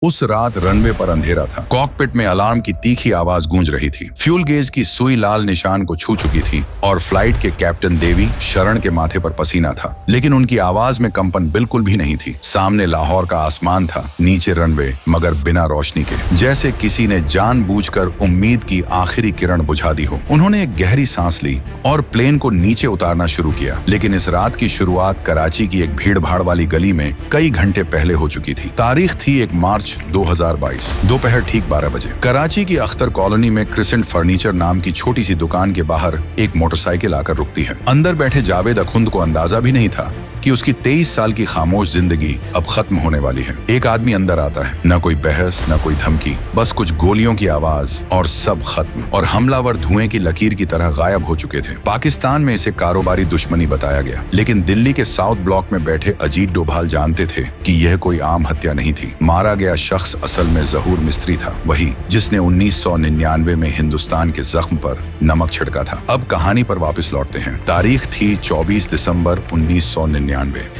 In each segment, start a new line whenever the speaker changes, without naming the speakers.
उस रात रनवे पर अंधेरा था। कॉकपिट में अलार्म की तीखी आवाज गूंज रही थी। फ्यूल गेज की सुई लाल निशान को छू चुकी थी और फ्लाइट के कैप्टन देवी शरण के माथे पर पसीना था, लेकिन उनकी आवाज में कंपन बिल्कुल भी नहीं थी। सामने लाहौर का आसमान था, नीचे रनवे, मगर बिना रोशनी के, जैसे किसी ने जानबूझकर उम्मीद की आखिरी किरण बुझा दी हो। उन्होंने एक गहरी सांस ली और प्लेन को नीचे उतारना शुरू किया, लेकिन इस रात की शुरुआत कराची की एक भीड़ भाड़ वाली गली में कई घंटे पहले हो चुकी थी। तारीख थी 1 मार्च 2022, दोपहर ठीक 12 बजे। कराची की अख्तर कॉलोनी में क्रिसेंट फर्नीचर नाम की छोटी सी दुकान के बाहर एक मोटरसाइकिल आकर रुकती है। अंदर बैठे जावेद अखुंद को अंदाजा भी नहीं था कि उसकी 23 साल की खामोश जिंदगी अब खत्म होने वाली है। एक आदमी अंदर आता है, न कोई बहस, न कोई धमकी, बस कुछ गोलियों की आवाज और सब खत्म। और हमलावर धुएं की लकीर की तरह गायब हो चुके थे। पाकिस्तान में इसे कारोबारी दुश्मनी बताया गया, लेकिन दिल्ली के साउथ ब्लॉक में बैठे अजीत डोभाल जानते थे कि यह कोई आम हत्या नहीं थी। मारा गया शख्स असल में जहूर मिस्त्री था, वही जिसने 1999 में हिंदुस्तान के जख्म पर नमक छिड़का था। अब कहानी पर वापस लौटते हैं। तारीख थी 24 दिसंबर 1999।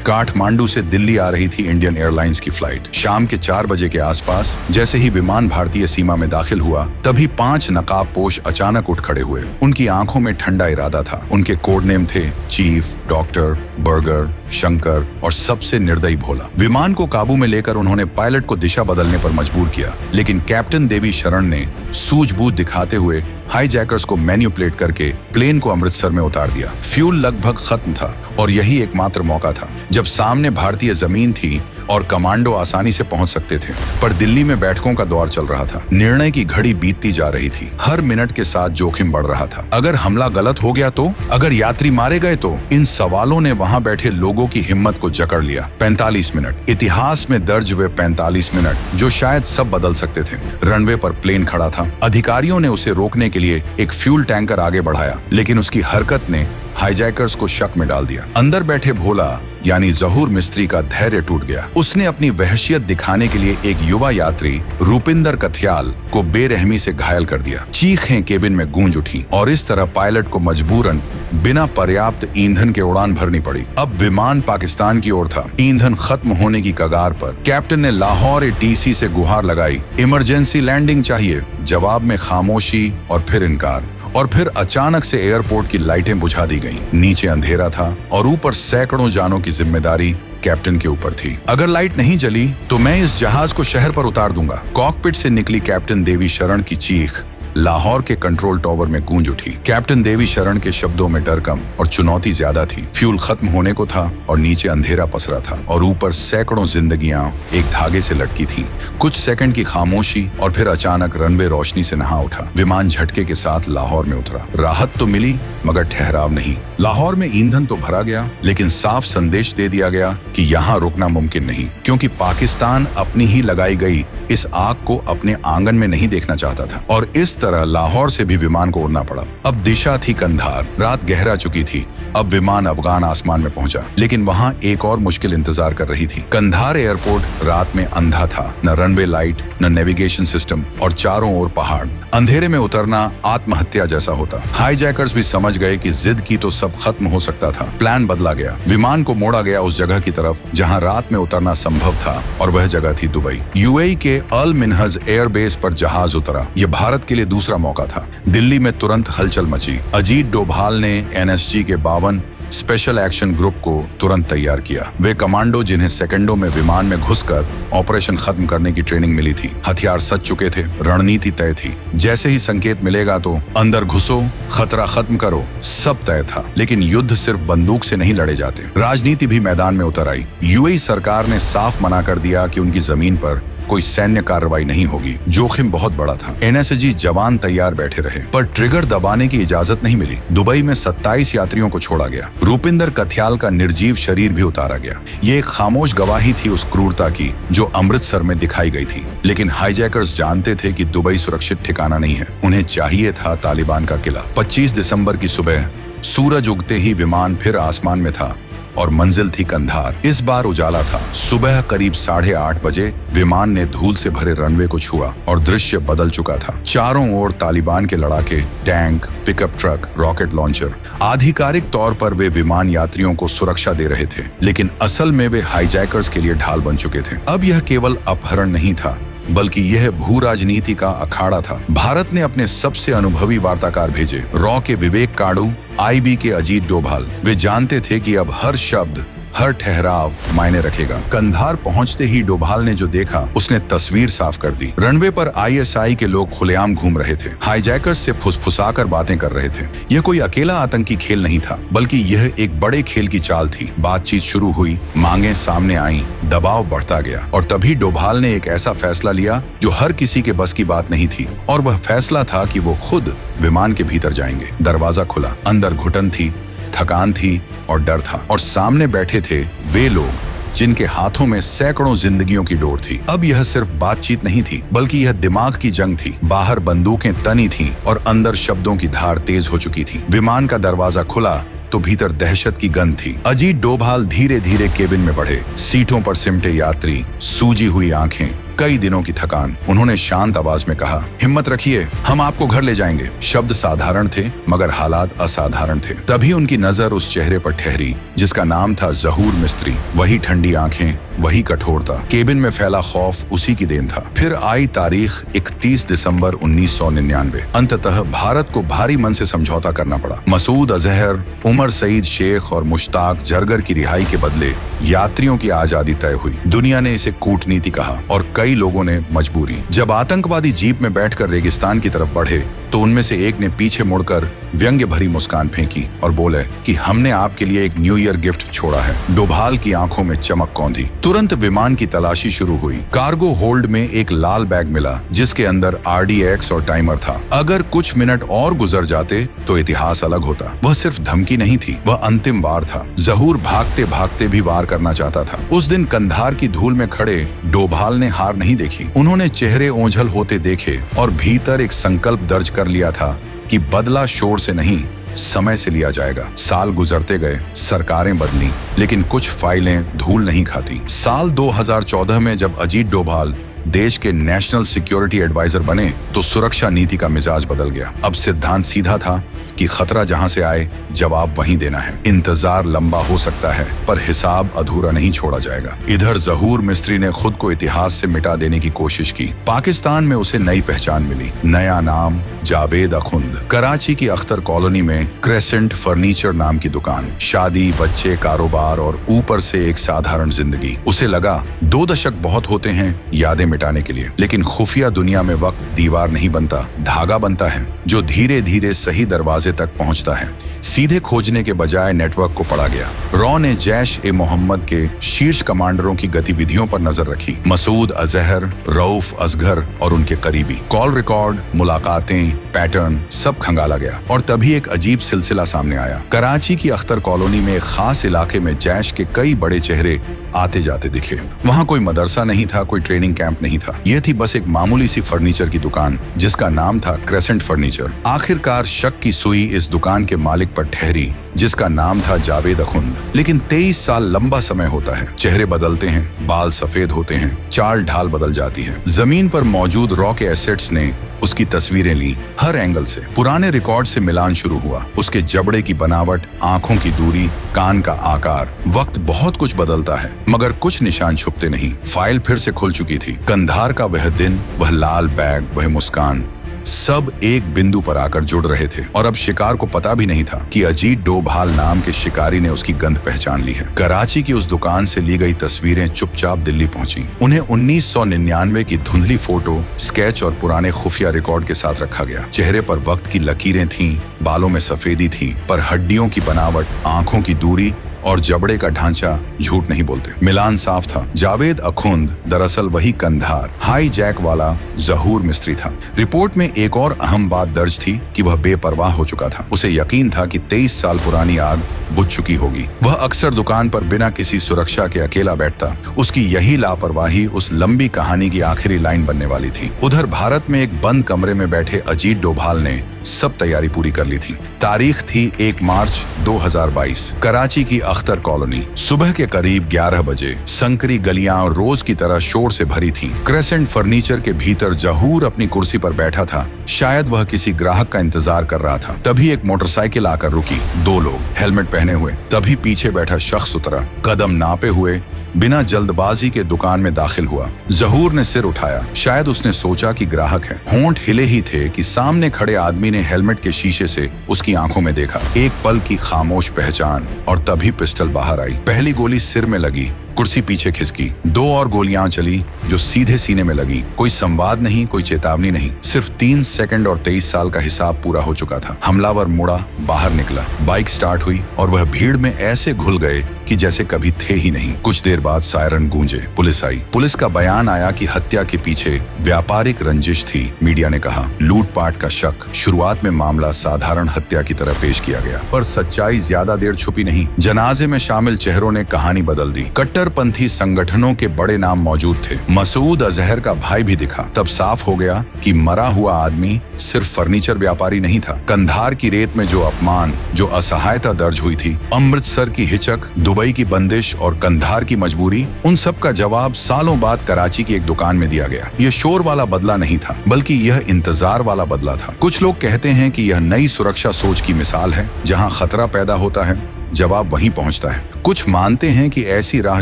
काठमांडू से दिल्ली आ रही थी इंडियन एयरलाइंस की फ्लाइट। शाम के 4 बजे के आसपास जैसे ही विमान भारतीय सीमा में दाखिल हुआ, तभी 5 नकाबपोश अचानक उठ खड़े हुए। उनकी आंखों में ठंडा इरादा था। उनके कोड नेम थे चीफ, डॉक्टर, बर्गर, शंकर और सबसे निर्दयी भोला। विमान को काबू में लेकर उन्होंने पायलट को दिशा बदलने पर मजबूर किया, लेकिन कैप्टन देवी शरण ने सूझबूझ दिखाते हुए हाईजैकर्स को मैन्युपुलेट करके प्लेन को अमृतसर में उतार दिया। फ्यूल लगभग खत्म था और यही एकमात्र मौका था जब सामने भारतीय जमीन थी और कमांडो आसानी से पहुंच सकते थे। पर दिल्ली में बैठकों का दौर चल रहा था। निर्णय की घड़ी बीतती जा रही थी। हर मिनट के साथ जोखिम बढ़ रहा था। अगर हमला गलत हो गया तो, अगर यात्री मारे गए तो। इन सवालों ने वहां बैठे लोगों की हिम्मत को जकड़ लिया। 45 मिनट, इतिहास में दर्ज हुए 45 मिनट जो शायद सब बदल सकते थे। रनवे पर प्लेन खड़ा था। अधिकारियों ने उसे रोकने के लिए एक फ्यूल टैंकर आगे बढ़ाया, लेकिन उसकी हरकत ने हाईजैकर्स को शक में डाल दिया। अंदर बैठे भोला यानी जहूर मिस्त्री का धैर्य टूट गया। उसने अपनी वहशियत दिखाने के लिए एक युवा यात्री रूपिंदर कथियाल को बेरहमी से घायल कर दिया। चीखें केबिन में गूंज उठी और इस तरह पायलट को मजबूरन बिना पर्याप्त ईंधन के उड़ान भरनी पड़ी। अब विमान पाकिस्तान की ओर था, ईंधन खत्म होने की कगार पर। कैप्टन ने लाहौर एटीसी से गुहार लगाई, इमरजेंसी लैंडिंग चाहिए। जवाब में खामोशी और फिर इनकार। और फिर अचानक से एयरपोर्ट की लाइटें बुझा दी गईं। नीचे अंधेरा था और ऊपर सैकड़ों जानों की जिम्मेदारी कैप्टन के ऊपर थी। अगर लाइट नहीं जली तो मैं इस जहाज को शहर पर उतार दूंगा। कॉकपिट से निकली कैप्टन देवी शरण की चीख लाहौर के कंट्रोल टावर में गूंज उठी। कैप्टन देवी शरण के शब्दों में डर कम और चुनौती ज्यादा थी। फ्यूल खत्म होने को था और नीचे अंधेरा पसरा था और ऊपर सैकड़ों जिंदगियां एक धागे से लटकी थीं। कुछ सेकंड की खामोशी और फिर अचानक रनवे रोशनी से नहा उठा। विमान झटके के साथ लाहौर में उतरा। राहत तो मिली मगर ठहराव नहीं। लाहौर में ईंधन तो भरा गया, लेकिन साफ संदेश दे दिया गया कि यहाँ रुकना मुमकिन नहीं, क्योंकि पाकिस्तान अपनी ही लगाई गई इस आग को अपने आंगन में नहीं देखना चाहता था। और इस तरह लाहौर से भी विमान को उड़ना पड़ा। अब दिशा थी कंधार। रात गहरा चुकी थी। अब विमान अफगान आसमान में पहुंचा, लेकिन वहां एक और मुश्किल इंतजार कर रही थी। कंधार एयरपोर्ट रात में अंधा था। न रनवे लाइट, न नेविगेशन सिस्टम और चारों ओर पहाड़। अंधेरे में उतरना आत्महत्या जैसा होता। हाईजैकर्स भी समझ गए कि जिद की तो सब खत्म हो सकता था। प्लान बदला गया। विमान को मोड़ा गया उस जगह की तरफ जहां रात में उतरना संभव था, और वह जगह थी दुबई। यूएई के अल मिनहज एयरबेस पर जहाज उतरा। यह भारत के लिए दूसरा मौका था। दिल्ली में तुरंत हलचल मची। अजीत डोभाल ने एनएसजी के 52 स्पेशल एक्शन ग्रुप को तुरंत तैयार किया। वे कमांडो जिन्हें सेकंडों में विमान में घुसकर ऑपरेशन खत्म करने की ट्रेनिंग मिली थी। हथियार सज चुके थे, रणनीति तय थी। जैसे ही संकेत मिलेगा तो अंदर घुसो, खतरा खत्म करो, सब तय था। लेकिन युद्ध सिर्फ बंदूक से नहीं लड़े जाते। राजनीति भी मैदान में उतर आई। यूएई सरकार ने साफ मना कर दिया कि उनकी जमीन पर कोई सैन्य कार्रवाई नहीं होगी। जोखिम बहुत बड़ा था। एनएसजी जवान तैयार बैठे रहे, पर ट्रिगर दबाने की इजाजत नहीं मिली। दुबई में 27 यात्रियों को छोड़ा गया। रूपिंदर कथियाल का निर्जीव शरीर भी उतारा गया। ये एक खामोश गवाही थी उस क्रूरता की जो अमृतसर में दिखाई गई थी। लेकिन हाईजैकर्स जानते थे कि दुबई सुरक्षित ठिकाना नहीं है। उन्हें चाहिए था तालिबान का किला। 25 दिसंबर की सुबह सूरज उगते ही विमान फिर आसमान में था और मंजिल थी कंधार। इस बार उजाला था। सुबह करीब 8:30 बजे विमान ने धूल से भरे रनवे को छुआ और दृश्य बदल चुका था। चारों ओर तालिबान के लड़ाके, tank, pickup truck, rocket launcher. आधिकारिक तौर पर वे विमान यात्रियों को सुरक्षा दे रहे थे, लेकिन असल में वे हाईजैकर्स के लिए ढाल बन चुके थे। अब यह केवल अपहरण नहीं था, बल्कि यह भू राजनीति का अखाड़ा था। भारत ने अपने सबसे अनुभवी वार्ताकार भेजे, रॉ के विवेक काड़ू, आईबी के अजीत डोभाल। वे जानते थे कि अब हर शब्द, हर ठहराव मायने रखेगा। कंधार पहुंचते ही डोभाल ने जो देखा, उसने तस्वीर साफ कर दी। रनवे पर आईएसआई के लोग खुलेआम घूम रहे थे, हाईजैकर्स से फुसफुसाकर बातें कर रहे थे। यह कोई अकेला आतंकी खेल नहीं था, बल्कि यह एक बड़े खेल की चाल थी। बातचीत शुरू हुई, मांगे सामने आईं, दबाव बढ़ता गया, और तभी डोभाल ने एक ऐसा फैसला लिया जो हर किसी के बस की बात नहीं थी। और वह फैसला था कि वो खुद विमान के भीतर जाएंगे। दरवाजा खुला, अंदर घुटन थी, थकान थी और डर था, और सामने बैठे थे वे लोग जिनके हाथों में सैकड़ों जिंदगियों की डोर थी। अब यह सिर्फ बातचीत नहीं थी, बल्कि यह दिमाग की जंग थी। बाहर बंदूकें तनी थीं और अंदर शब्दों की धार तेज हो चुकी थी। विमान का दरवाजा खुला तो भीतर दहशत की गंध थी। अजीत डोभाल धीरे धीरे केबिन में बढ़े, सीटों पर सिमटे यात्री, सूजी हुई आंखें, कई दिनों की थकान। उन्होंने शांत आवाज में कहा, हिम्मत रखिए, हम आपको घर ले जाएंगे। शब्द साधारण थे, मगर हालात असाधारण थे। तभी उनकी नजर उस चेहरे पर ठहरी जिसका नाम था जहूर मिस्त्री। वही ठंडी आंखें, वही कठोरता। केबिन में फैला खौफ उसी की देन था। फिर आई तारीख 31 दिसंबर 1999। अंततः भारत को भारी मन से समझौता करना पड़ा। मसूद अजहर, उमर सईद शेख और मुश्ताक जरगर की रिहाई के बदले यात्रियों की आजादी तय हुई। दुनिया ने इसे कूटनीति कहा और कई लोगों ने मजबूरी। जब आतंकवादी जीप में बैठकर रेगिस्तान की तरफ बढ़े तो उनमें से एक ने पीछे मुड़कर व्यंग्य भरी मुस्कान फेंकी और बोले कि हमने आपके लिए एक न्यू ईयर गिफ्ट छोड़ा है। डोभाल की आंखों में चमक कौंधी। तुरंत विमान की तलाशी शुरू हुई। कार्गो होल्ड में एक लाल बैग मिला जिसके अंदर RDX और टाइमर था। अगर कुछ मिनट और गुजर जाते तो इतिहास अलग होता। वह सिर्फ धमकी नहीं थी, वह अंतिम वार था। जहूर भागते भागते भी वार करना चाहता था। उस दिन कंधार की धूल में खड़े डोभाल ने हार नहीं देखी। उन्होंने चेहरे ओझल होते देखे और भीतर एक संकल्प दर्ज कर लिया था कि बदला शोर से नहीं, समय से लिया जाएगा। साल गुजरते गए, सरकारें बदली, लेकिन कुछ फाइलें धूल नहीं खाती। साल 2014 में जब अजीत डोभाल देश के नेशनल सिक्योरिटी एडवाइजर बने तो सुरक्षा नीति का मिजाज बदल गया। अब सिद्धांत सीधा था कि खतरा जहां से आए, जवाब वहीं देना है। इंतजार लंबा हो सकता है, पर हिसाब अधूरा नहीं छोड़ा जाएगा। इधर जहूर मिस्त्री ने खुद को इतिहास से मिटा देने की कोशिश की। पाकिस्तान में उसे नई पहचान मिली, नया नाम जावेद अखुंद। कराची की अख्तर कॉलोनी में क्रेसेंट फर्नीचर नाम की दुकान, शादी, बच्चे, कारोबार और ऊपर से एक साधारण जिंदगी। उसे लगा 2 दशक बहुत होते हैं यादें मिटाने के लिए, लेकिन खुफिया दुनिया में वक्त दीवार नहीं बनता, धागा बनता है जो धीरे धीरे सही दरवाजे तक पहुंचता है। सीधे खोजने के बजाय नेटवर्क को पढ़ा गया। रॉ ने जैश-ए-मोहम्मद के शीर्ष कमांडरों की गतिविधियों पर नजर रखी। मसूद अजहर, रऊफ असगर और उनके करीबी। कॉल रिकॉर्ड, मुलाकातें, पैटर्न सब खंगाला गया। और तभी एक अजीब सिलसिला सामने आया। कराची की अख्तर कॉलोनी में एक खास इलाके में जैश के कई बड़े चेहरे आते जाते दिखे। वहां कोई मदरसा नहीं था, कोई ट्रेनिंग कैंप नहीं था। यह थी बस एक मामूली सी फर्नीचर की दुकान जिसका नाम था क्रेसेंट फर्नीचर। आखिरकार शक की सुई इस दुकान के मालिक पर ठहरी जिसका नाम था जावेद अखुंद। लेकिन 23 साल लंबा समय होता है। चेहरे बदलते हैं, बाल सफेद होते हैं, चाल ढाल बदल जाती है। जमीन पर मौजूद रॉ के एसेट्स ने उसकी तस्वीरें ली। हर एंगल से पुराने रिकॉर्ड से मिलान शुरू हुआ। उसके जबड़े की बनावट, आंखों की दूरी, कान का आकार। वक्त बहुत कुछ बदलता है, मगर कुछ निशान छुपते नहीं। फाइल फिर से खुल चुकी थी। कंधार का वह दिन, वह लाल बैग, वह मुस्कान, सब एक बिंदु पर आकर जुड़ रहे थे। और अब शिकार को पता भी नहीं था कि अजीत डोभाल नाम के शिकारी ने उसकी गंध पहचान ली है। कराची की उस दुकान से ली गई तस्वीरें चुपचाप दिल्ली पहुंची। उन्हें 1999 की धुंधली फोटो, स्केच और पुराने खुफिया रिकॉर्ड के साथ रखा गया। चेहरे पर वक्त की लकीरें थीं, बालों में सफेदी थी, पर हड्डियों की बनावट, आंखों की दूरी और जबड़े का ढांचा झूठ नहीं बोलते। मिलान साफ था। जावेद अखुंद दरअसल वही कंधार हाई जैक वाला जहूर मिस्त्री था। रिपोर्ट में एक और अहम बात दर्ज थी कि वह बेपरवाह हो चुका था। उसे यकीन था कि 23 साल पुरानी आग बुझ चुकी होगी। वह अक्सर दुकान पर बिना किसी सुरक्षा के अकेला बैठता। उसकी यही लापरवाही उस लंबी कहानी की आखिरी लाइन बनने वाली थी। उधर भारत में एक बंद कमरे में बैठे अजीत डोभाल ने सब तैयारी पूरी कर ली थी। तारीख थी 1 मार्च 2022। कराची की अख्तर कॉलोनी। सुबह के करीब 11 बजे। संकरी गलियां रोज की तरह शोर से भरी थीं। क्रेसेंट फर्नीचर के भीतर जहूर अपनी कुर्सी पर बैठा था। शायद वह किसी ग्राहक का इंतजार कर रहा था। तभी एक मोटरसाइकिल आकर रुकी। 2 लोग हेलमेट पहने हुए। तभी पीछे बैठा शख्स उतरा। कदम नापे हुए बिना जल्दबाजी के दुकान में दाखिल हुआ। जहूर ने सिर उठाया। शायद उसने सोचा कि ग्राहक है। होंठ हिले ही थे कि सामने खड़े आदमी ने हेलमेट के शीशे से उसकी आंखों में देखा। एक पल की खामोश पहचान और तभी पिस्टल बाहर आई। पहली गोली सिर में लगी, कुर्सी पीछे खिसकी। 2 और गोलियां चली जो सीधे सीने में लगी। कोई संवाद नहीं, कोई चेतावनी नहीं, सिर्फ 3 सेकंड और 23 साल का हिसाब पूरा हो चुका था। हमलावर मुड़ा, बाहर निकला। बाइक स्टार्ट हुई और वह भीड़ में ऐसे घुल गए कि जैसे कभी थे ही नहीं। कुछ देर बाद सायरन गूंजे। पुलिस आई। पुलिस का बयान आया कि हत्या के पीछे व्यापारिक रंजिश थी। मीडिया ने कहा लूटपाट का शक। शुरुआत में मामला साधारण हत्या की तरह पेश किया गया, पर सच्चाई ज्यादा देर छुपी नहीं। जनाजे में शामिल चेहरों ने कहानी बदल दी। कट्टरपंथी संगठनों के बड़े नाम मौजूद थे। मसूद अजहर का भाई भी दिखा। तब साफ हो गया कि मरा हुआ आदमी सिर्फ फर्नीचर व्यापारी नहीं था। कंधार की रेत में जो अपमान, जो असहायता दर्ज हुई थी, अमृतसर की हिचक, दुबई की बंदिश और कंधार की मजबूरी, उन सब का जवाब सालों बाद कराची की एक दुकान में दिया गया। यह शोर वाला बदला नहीं था, बल्कि यह इंतजार वाला बदला था। कुछ लोग कहते हैं कि यह नई सुरक्षा सोच की मिसाल है। जहां खतरा पैदा होता है, जवाब वहीं पहुंचता है। कुछ मानते हैं कि ऐसी राह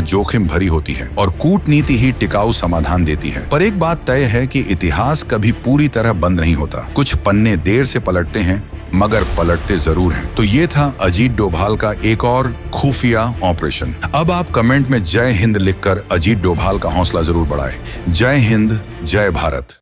जोखिम भरी होती है और कूटनीति ही टिकाऊ समाधान देती है। पर एक बात तय है कि इतिहास कभी पूरी तरह बंद नहीं होता। कुछ पन्ने देर से पलटते हैं, मगर पलटते जरूर हैं। तो ये था अजीत डोभाल का एक और खुफिया ऑपरेशन। अब आप कमेंट में जय हिंद लिखकर अजीत डोभाल का हौसला जरूर बढ़ाएं। जय हिंद, जय भारत।